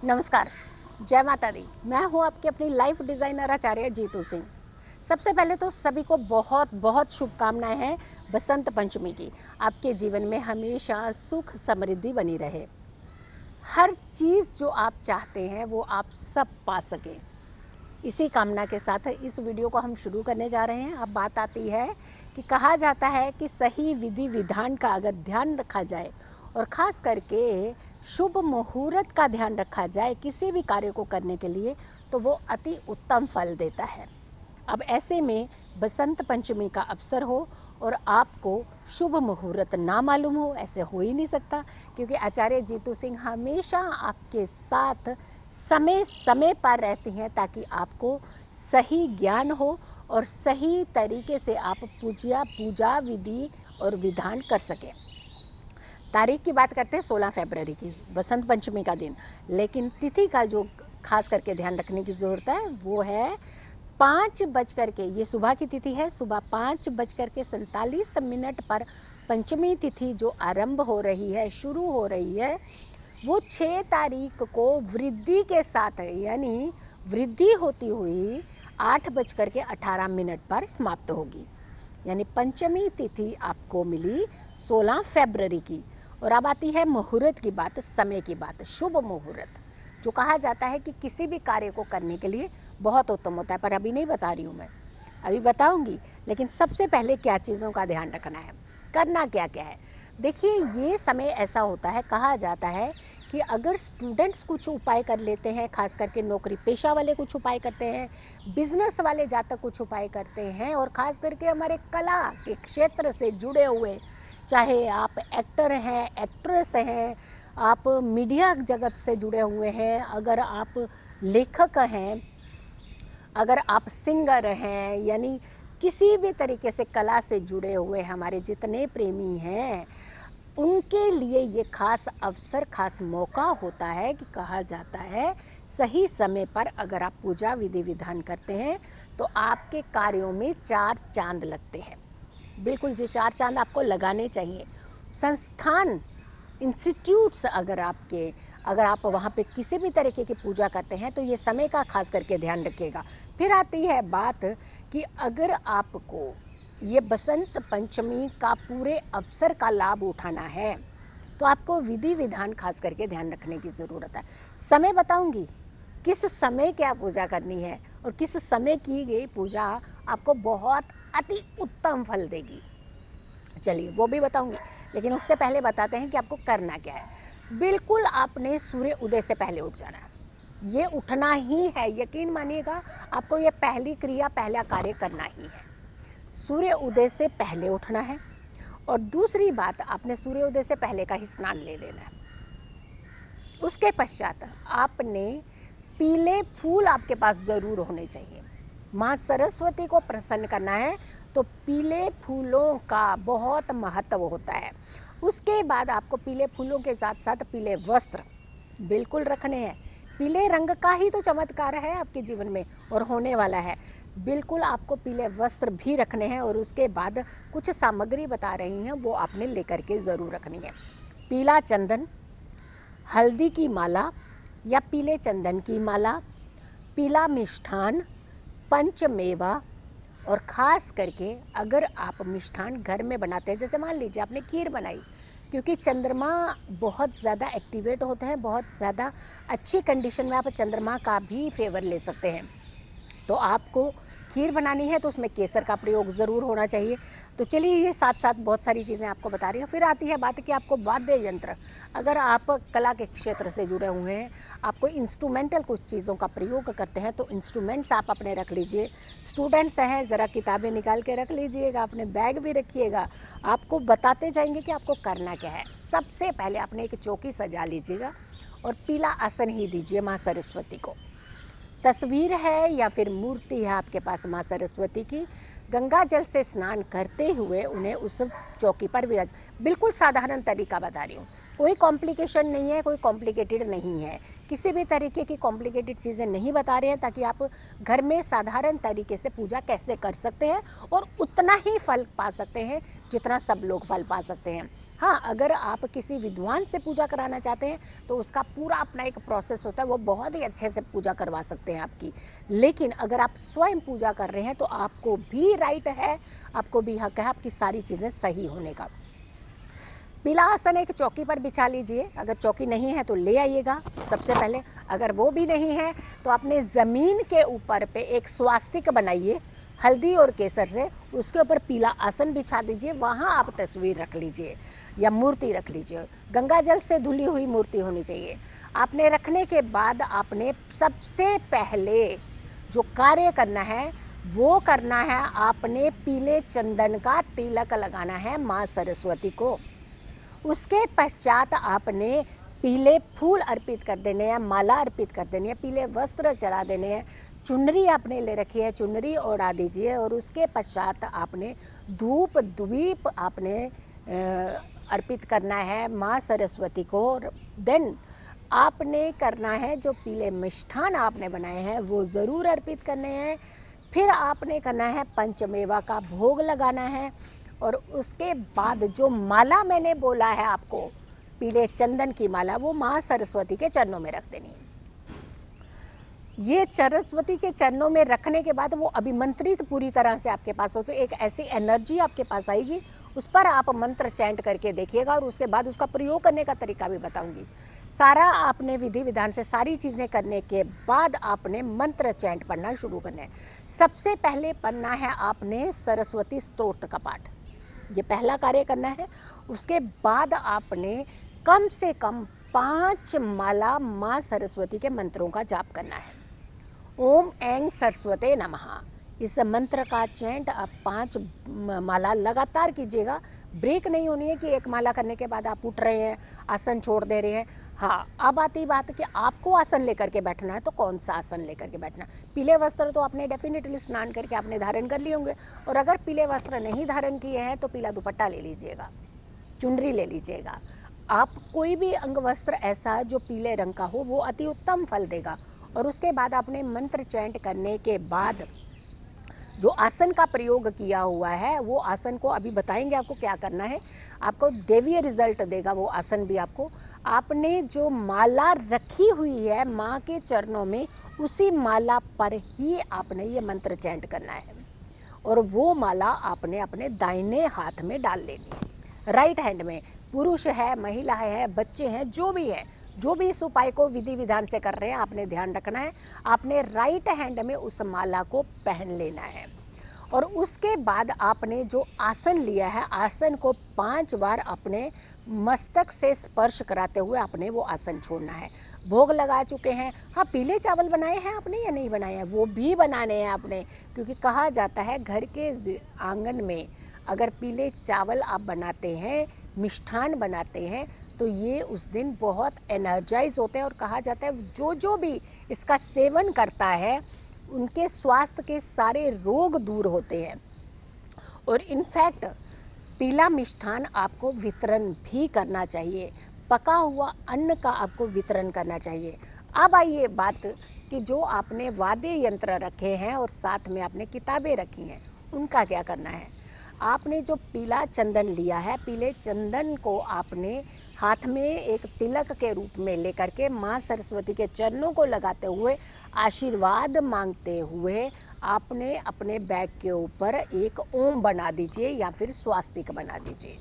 नमस्कार, जय माता दी। मैं हूँ आपकी अपनी लाइफ डिज़ाइनर आचार्य जीतू सिंह। सबसे पहले तो सभी को बहुत बहुत शुभकामनाएं हैं बसंत पंचमी की। आपके जीवन में हमेशा सुख समृद्धि बनी रहे। हर चीज़ जो आप चाहते हैं वो आप सब पा सकें। इसी कामना के साथ इस वीडियो को हम शुरू करने जा रहे हैं। अब बात आती है कि कहा जाता है कि सही विधि विधान का अगर ध्यान रखा जाए और ख़ास करके शुभ मुहूर्त का ध्यान रखा जाए किसी भी कार्य को करने के लिए, तो वो अति उत्तम फल देता है। अब ऐसे में बसंत पंचमी का अवसर हो और आपको शुभ मुहूर्त ना मालूम हो, ऐसे हो ही नहीं सकता, क्योंकि आचार्य जीतू सिंह हमेशा आपके साथ समय समय पर रहती हैं ताकि आपको सही ज्ञान हो और सही तरीके से आप पूजा विधि और विधान कर सकें। तारीख की बात करते हैं 16 फरवरी की, बसंत पंचमी का दिन। लेकिन तिथि का जो खास करके ध्यान रखने की ज़रूरत है वो है 5 बज करके, ये सुबह की तिथि है, सुबह 5 बज करके 47 मिनट पर पंचमी तिथि जो आरंभ हो रही है, शुरू हो रही है, वो 6 तारीख को वृद्धि के साथ, यानी वृद्धि होती हुई 8 बज करके 18 मिनट पर समाप्त होगी। यानी पंचमी तिथि आपको मिली 16 फरवरी की। और अब आती है मुहूर्त की बात, समय की बात। शुभ मुहूर्त जो कहा जाता है कि किसी भी कार्य को करने के लिए बहुत उत्तम होता है, पर अभी नहीं बता रही हूँ मैं, अभी बताऊँगी। लेकिन सबसे पहले क्या चीज़ों का ध्यान रखना है, करना क्या क्या है। देखिए, ये समय ऐसा होता है, कहा जाता है कि अगर स्टूडेंट्स कुछ उपाय कर लेते हैं, खास करके नौकरी पेशा वाले कुछ उपाय करते हैं, बिजनेस वाले जातक कुछ उपाय करते हैं, और ख़ास करके हमारे कला के क्षेत्र से जुड़े हुए, चाहे आप एक्टर हैं, एक्ट्रेस हैं, आप मीडिया जगत से जुड़े हुए हैं, अगर आप लेखक हैं, अगर आप सिंगर हैं, यानी किसी भी तरीके से कला से जुड़े हुए हमारे जितने प्रेमी हैं, उनके लिए ये खास अवसर, खास मौका होता है कि कहा जाता है सही समय पर अगर आप पूजा विधि विधान करते हैं तो आपके कार्यों में 4 चांद लगते हैं। बिल्कुल जी, 4 चांद आपको लगाने चाहिए। संस्थान, इंस्टीट्यूट्स अगर आप वहाँ पे किसी भी तरीके की पूजा करते हैं तो ये समय का खास करके ध्यान रखिएगा। फिर आती है बात कि अगर आपको ये बसंत पंचमी का पूरे अवसर का लाभ उठाना है तो आपको विधि विधान खास करके ध्यान रखने की ज़रूरत है। समय बताऊंगी, किस समय क्या पूजा करनी है और किस समय की गई पूजा आपको बहुत अति उत्तम फल देगी, चलिए वो भी बताऊंगी। लेकिन उससे पहले बताते हैं कि आपको करना क्या है। बिल्कुल आपने सूर्य उदय से पहले उठ जाना है, ये उठना ही है, यकीन मानिएगा, आपको ये पहली क्रिया, पहला कार्य करना ही है। सूर्य उदय से पहले उठना है, और दूसरी बात, आपने सूर्य उदय से पहले का ही स्नान ले लेना है। उसके पश्चात आपने पीले फूल आपके पास ज़रूर होने चाहिए। माँ सरस्वती को प्रसन्न करना है तो पीले फूलों का बहुत महत्व होता है। उसके बाद आपको पीले फूलों के साथ साथ पीले वस्त्र बिल्कुल रखने हैं। पीले रंग का ही तो चमत्कार है आपके जीवन में और होने वाला है। बिल्कुल आपको पीले वस्त्र भी रखने हैं, और उसके बाद कुछ सामग्री बता रही हैं वो आपने लेकर के ज़रूर रखनी है। पीला चंदन, हल्दी की माला या पीले चंदन की माला, पीला मिष्ठान, पंचमेवा, और ख़ास करके अगर आप मिष्ठान घर में बनाते हैं, जैसे मान लीजिए आपने खीर बनाई, क्योंकि चंद्रमा बहुत ज़्यादा एक्टिवेट होते हैं, बहुत ज़्यादा अच्छी कंडीशन में आप चंद्रमा का भी फेवर ले सकते हैं, तो आपको खीर बनानी है तो उसमें केसर का प्रयोग ज़रूर होना चाहिए। तो चलिए, ये साथ साथ बहुत सारी चीज़ें आपको बता रही हूँ। फिर आती है बात कि आपको वाद्य यंत्र, अगर आप कला के क्षेत्र से जुड़े हुए हैं, आपको इंस्ट्रूमेंटल कुछ चीज़ों का प्रयोग करते हैं, तो इंस्ट्रूमेंट्स आप अपने रख लीजिए। स्टूडेंट्स हैं, ज़रा किताबें निकाल के रख लीजिएगा, अपने बैग भी रखिएगा, आपको बताते जाएंगे कि आपको करना क्या है। सबसे पहले आपने एक चौकी सजा लीजिएगा और पीला आसन ही दीजिए माँ सरस्वती को। तस्वीर है या फिर मूर्ति है आपके पास माँ सरस्वती की, गंगा जल से स्नान करते हुए उन्हें उस चौकी पर विराज। बिल्कुल साधारण तरीका बता रही हूँ, कोई कॉम्प्लिकेशन नहीं है, कोई कॉम्प्लिकेटेड नहीं है, किसी भी तरीके की कॉम्प्लिकेटेड चीज़ें नहीं बता रहे हैं, ताकि आप घर में साधारण तरीके से पूजा कैसे कर सकते हैं और उतना ही फल पा सकते हैं जितना सब लोग फल पा सकते हैं। हाँ, अगर आप किसी विद्वान से पूजा कराना चाहते हैं तो उसका पूरा अपना एक प्रोसेस होता है, वो बहुत ही अच्छे से पूजा करवा सकते हैं आपकी। लेकिन अगर आप स्वयं पूजा कर रहे हैं तो आपको भी राइट है, आपको भी हक है आपकी सारी चीज़ें सही होने का। पीला आसन एक चौकी पर बिछा लीजिए, अगर चौकी नहीं है तो ले आइएगा सबसे पहले। अगर वो भी नहीं है तो अपने ज़मीन के ऊपर पे एक स्वास्तिक बनाइए हल्दी और केसर से, उसके ऊपर पीला आसन बिछा दीजिए, वहाँ आप तस्वीर रख लीजिए या मूर्ति रख लीजिए। गंगा जल से धुली हुई मूर्ति होनी चाहिए। आपने रखने के बाद आपने सबसे पहले जो कार्य करना है वो करना है, आपने पीले चंदन का तिलक लगाना है माँ सरस्वती को। उसके पश्चात आपने पीले फूल अर्पित कर देने हैं, माला अर्पित कर देनी है, पीले वस्त्र चढ़ा देने हैं, चुनरी आपने ले रखी है, चुनरी ओढ़ा दीजिए। और उसके पश्चात आपने धूप द्वीप आपने अर्पित करना है माँ सरस्वती को। देन आपने करना है जो पीले मिष्ठान आपने बनाए हैं वो ज़रूर अर्पित करने हैं। फिर आपने करना है पंचमेवा का भोग लगाना है। और उसके बाद जो माला मैंने बोला है आपको, पीले चंदन की माला, वो माँ सरस्वती के चरणों में रख देनी है। ये सरस्वती के चरणों में रखने के बाद वो अभिमंत्रित पूरी तरह से आपके पास हो, तो एक ऐसी एनर्जी आपके पास आएगी, उस पर आप मंत्र चैंट करके देखिएगा और उसके बाद उसका प्रयोग करने का तरीका भी बताऊंगी। सारा आपने विधि विधान से सारी चीज़ें करने के बाद आपने मंत्र चैंट पढ़ना शुरू करना है। सबसे पहले पढ़ना है आपने सरस्वती स्तोत्र का पाठ, ये पहला कार्य करना है। उसके बाद आपने कम से कम 5 माला माँ सरस्वती के मंत्रों का जाप करना है। ओम ऐं सरस्वते नमः, इस मंत्र का चैंट आप 5 माला लगातार कीजिएगा। ब्रेक नहीं होनी है कि एक माला करने के बाद आप उठ रहे हैं, आसन छोड़ दे रहे हैं। हाँ, अब आती बात कि आपको आसन लेकर के बैठना है तो कौन सा आसन लेकर के बैठना। पीले वस्त्र तो आपने डेफिनेटली स्नान करके आपने धारण कर लिए होंगे, और अगर पीले वस्त्र नहीं धारण किए हैं तो पीला दुपट्टा ले लीजिएगा, चुनरी ले लीजिएगा। आप कोई भी अंग वस्त्र ऐसा जो पीले रंग का हो वो अति उत्तम फल देगा। और उसके बाद आपने मंत्र चैंट करने के बाद जो आसन का प्रयोग किया हुआ है वो आसन को अभी बताएंगे आपको क्या करना है, आपको देवीय रिजल्ट देगा वो आसन भी आपको। आपने जो माला रखी हुई है माँ के चरणों में, उसी माला पर ही आपने ये मंत्र चैंट करना है। और वो माला आपने अपने दाहिने हाथ में डाल लेनी है, राइट हैंड में। पुरुष है, महिला है, बच्चे हैं, जो भी है, जो भी इस उपाय को विधि विधान से कर रहे हैं, आपने ध्यान रखना है। आपने राइट हैंड में उस माला को पहन लेना है। और उसके बाद आपने जो आसन लिया है, आसन को 5 बार अपने मस्तक से स्पर्श कराते हुए आपने वो आसन छोड़ना है। भोग लगा चुके हैं, हाँ, पीले चावल बनाए हैं आपने या नहीं बनाए हैं, वो भी बनाने हैं आपने, क्योंकि कहा जाता है घर के आंगन में अगर पीले चावल आप बनाते हैं, मिष्ठान बनाते हैं, तो ये उस दिन बहुत एनर्जाइज होते हैं। और कहा जाता है जो जो भी इसका सेवन करता है उनके स्वास्थ्य के सारे रोग दूर होते हैं। और इनफैक्ट पीला मिष्ठान आपको वितरण भी करना चाहिए, पका हुआ अन्न का आपको वितरण करना चाहिए। अब आइए बात कि जो आपने वाद्य यंत्र रखे हैं और साथ में आपने किताबें रखी हैं, उनका क्या करना है। आपने जो पीला चंदन लिया है, पीले चंदन को आपने हाथ में एक तिलक के रूप में लेकर के माँ सरस्वती के चरणों को लगाते हुए आशीर्वाद मांगते हुए आपने अपने बैग के ऊपर एक ओम बना दीजिए या फिर स्वास्तिक बना दीजिए।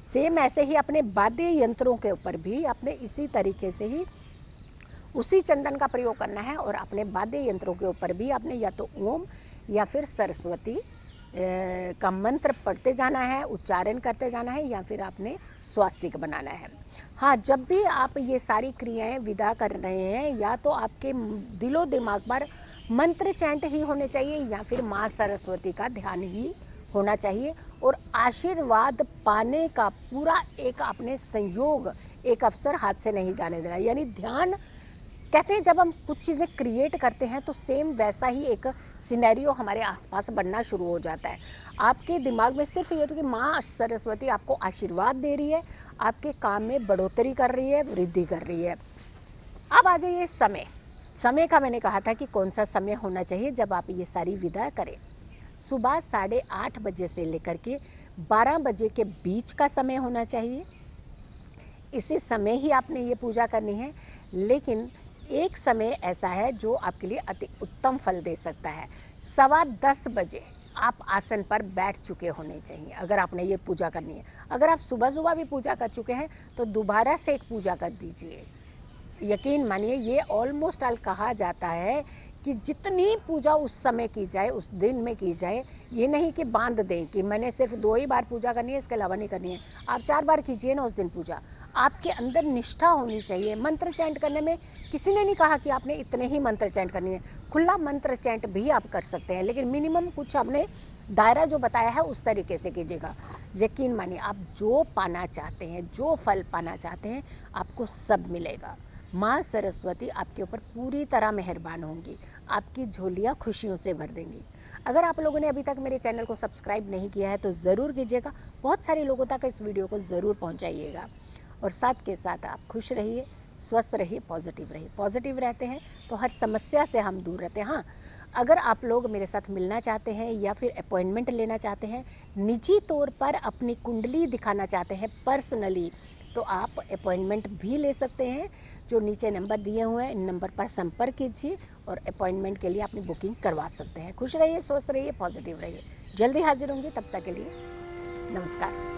सेम ऐसे ही अपने वाद्य यंत्रों के ऊपर भी आपने इसी तरीके से ही उसी चंदन का प्रयोग करना है। और अपने वाद्य यंत्रों के ऊपर भी आपने या तो ओम या फिर सरस्वती का मंत्र पढ़ते जाना है, उच्चारण करते जाना है, या फिर आपने स्वास्तिक बनाना है। हाँ, जब भी आप ये सारी क्रियाएं विदा कर रहे हैं, या तो आपके दिलो दिमाग पर मंत्र चैंट ही होने चाहिए या फिर माँ सरस्वती का ध्यान ही होना चाहिए। और आशीर्वाद पाने का पूरा एक आपने संयोग, एक अवसर हाथ से नहीं जाने देना। यानी ध्यान, कहते हैं जब हम कुछ चीज़ें क्रिएट करते हैं तो सेम वैसा ही एक सिनेरियो हमारे आसपास बनना शुरू हो जाता है। आपके दिमाग में सिर्फ ये कि माँ सरस्वती आपको आशीर्वाद दे रही है, आपके काम में बढ़ोतरी कर रही है, वृद्धि कर रही है। अब आ जाइए समय का मैंने कहा था कि कौन सा समय होना चाहिए जब आप ये सारी विधा करें। सुबह 8:30 बजे से लेकर के 12 बजे के बीच का समय होना चाहिए। इसी समय ही आपने ये पूजा करनी है। लेकिन एक समय ऐसा है जो आपके लिए अति उत्तम फल दे सकता है। 10:15 बजे आप आसन पर बैठ चुके होने चाहिए अगर आपने ये पूजा करनी है। अगर आप सुबह सुबह भी पूजा कर चुके हैं तो दोबारा से एक पूजा कर दीजिए। यकीन मानिए, ये ऑलमोस्ट ऑल कहा जाता है कि जितनी पूजा उस समय की जाए, उस दिन में की जाए, ये नहीं कि बांध दें कि मैंने सिर्फ 2 ही बार पूजा करनी है, इसके अलावा नहीं करनी है। आप 4 बार कीजिए ना उस दिन पूजा। आपके अंदर निष्ठा होनी चाहिए। मंत्र चैंट करने में किसी ने नहीं कहा कि आपने इतने ही मंत्र चैंट करनी है। खुला मंत्र चैंट भी आप कर सकते हैं, लेकिन मिनिमम कुछ आपने दायरा जो बताया है उस तरीके से कीजिएगा। यकीन मानिए, आप जो पाना चाहते हैं, जो फल पाना चाहते हैं, आपको सब मिलेगा। माँ सरस्वती आपके ऊपर पूरी तरह मेहरबान होंगी, आपकी झोलियाँ खुशियों से भर देंगी। अगर आप लोगों ने अभी तक मेरे चैनल को सब्सक्राइब नहीं किया है तो ज़रूर कीजिएगा। बहुत सारे लोगों तक इस वीडियो को ज़रूर पहुंचाइएगा। और साथ के साथ आप खुश रहिए, स्वस्थ रहिए, पॉजिटिव रहिए। पॉजिटिव रहते हैं तो हर समस्या से हम दूर रहते हैं। हाँ, अगर आप लोग मेरे साथ मिलना चाहते हैं या फिर अपॉइंटमेंट लेना चाहते हैं, निजी तौर पर अपनी कुंडली दिखाना चाहते हैं पर्सनली, तो आप अपॉइंटमेंट भी ले सकते हैं। जो नीचे नंबर दिए हुए हैं, इन नंबर पर संपर्क कीजिए और अपॉइंटमेंट के लिए अपनी बुकिंग करवा सकते हैं। खुश रहिए, स्वस्थ रहिए, पॉजिटिव रहिए। जल्दी हाजिर होंगे, तब तक के लिए नमस्कार।